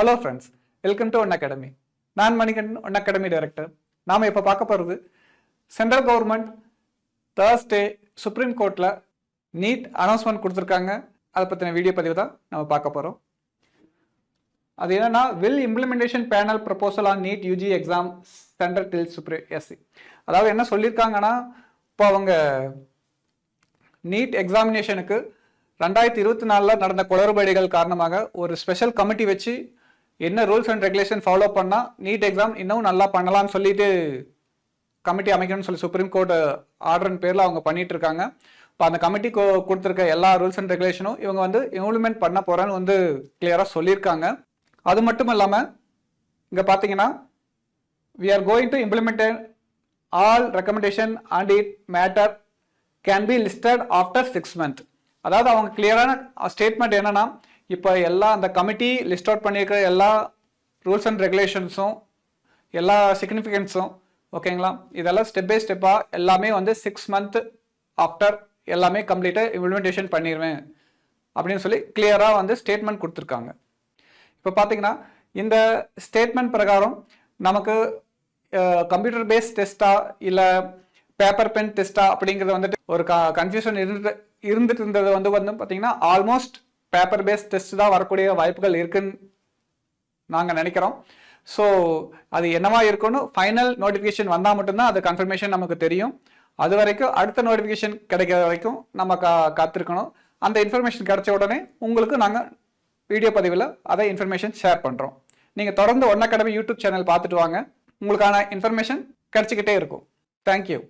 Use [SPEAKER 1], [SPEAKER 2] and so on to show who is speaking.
[SPEAKER 1] Hello friends, welcome to one academy. நான் Manikandan, one academy director. நாம் இப்போ பார்க்க போகிறது சென்ட்ரல் கவர்மெண்ட் தேர்ஸ்டே சுப்ரீம் கோர்ட்டில் நீட் அனௌன்ஸ்மெண்ட் கொடுத்துருக்காங்க. அதை பற்றின வீடியோ பதிவு தான் நம்ம பார்க்க போகிறோம். அது என்னன்னா, will implementation panel proposal on NEET UG exam centre till supreme SC. அதாவது என்ன சொல்லியிருக்காங்கன்னா, இப்போ அவங்க நீட் எக்ஸாமினேஷனுக்கு 2024 நடந்த குளறுபடிகள் காரணமாக ஒரு ஸ்பெஷல் கமிட்டி வச்சு என்ன ரூல்ஸ் அண்ட் ரெகுலேஷன் ஃபாலோ பண்ணால் நீட் எக்ஸாம் இன்னும் நல்லா பண்ணலாம்னு சொல்லிட்டு கமிட்டி அமைக்கணும்னு சொல்லி சுப்ரீம் கோர்ட் ஆர்டரின் பேரில் அவங்க பண்ணிட்டு இருக்காங்க. இப்போ அந்த கமிட்டி கொடுத்துருக்க எல்லா ரூல்ஸ் அண்ட் ரெகுலேஷனும் இவங்க இம்ப்ளிமெண்ட் பண்ண போகிறேன்னு கிளியராக சொல்லியிருக்காங்க. அது மட்டும் இல்லாமல் இங்கே பார்த்தீங்கன்னா, we are going to implement all recommendation and it matter can be listed after 6 months. அதாவது அவங்க கிளியரான ஸ்டேட்மெண்ட் என்னன்னா, இப்போ எல்லா அந்த கமிட்டி லிஸ்ட் அவுட் பண்ணியிருக்கிற எல்லா ரூல்ஸ் அண்ட் ரெகுலேஷன்ஸும் எல்லா சிக்னிஃபிகன்ஸும் ஓகேங்களா, இதெல்லாம் ஸ்டெப் பை ஸ்டெப்பாக எல்லாமே 6 months ஆஃப்டர் எல்லாமே கம்ப்ளீட்டாக இம்ப்ளிமெண்டேஷன் பண்ணிடுவேன் அப்படின்னு சொல்லி கிளியராக ஸ்டேட்மெண்ட் கொடுத்துருக்காங்க. இப்போ பார்த்தீங்கன்னா, இந்த ஸ்டேட்மெண்ட் பிரகாரம் நமக்கு கம்ப்யூட்டர் பேஸ்ட் டெஸ்ட்டா இல்லை பேப்பர் பென் டெஸ்ட்டா அப்படிங்கிறது ஒரு கன்ஃபியூஷன் இருந்துட்டு இருந்தது பார்த்தீங்கன்னா, ஆல்மோஸ்ட் பேப்பர் பேஸ்ட் டெஸ்ட் தான் வரக்கூடிய வாய்ப்புகள் இருக்குன்னு நாங்கள் நினைக்கிறோம். ஸோ அது என்னவா இருக்குன்னு ஃபைனல் நோட்டிஃபிகேஷன் வந்தால் மட்டும்தான் அது கன்ஃபர்மேஷன் நமக்கு தெரியும். அது வரைக்கும் அடுத்த நோட்டிஃபிகேஷன் கிடைக்கிற வரைக்கும் நம்ம காத்திருக்கணும். அந்த இன்ஃபர்மேஷன் கிடைச்ச உடனே உங்களுக்கு நாங்கள் வீடியோ பதிவில் அதை இன்ஃபர்மேஷன் ஷேர் பண்ணுறோம். நீங்கள் தொடர்ந்து ஒன் அகாடமி யூடியூப் சேனல் பார்த்துட்டு வாங்க. உங்களுக்கான இன்ஃபர்மேஷன் கிடைச்சிக்கிட்டே இருக்கும். தேங்க்யூ.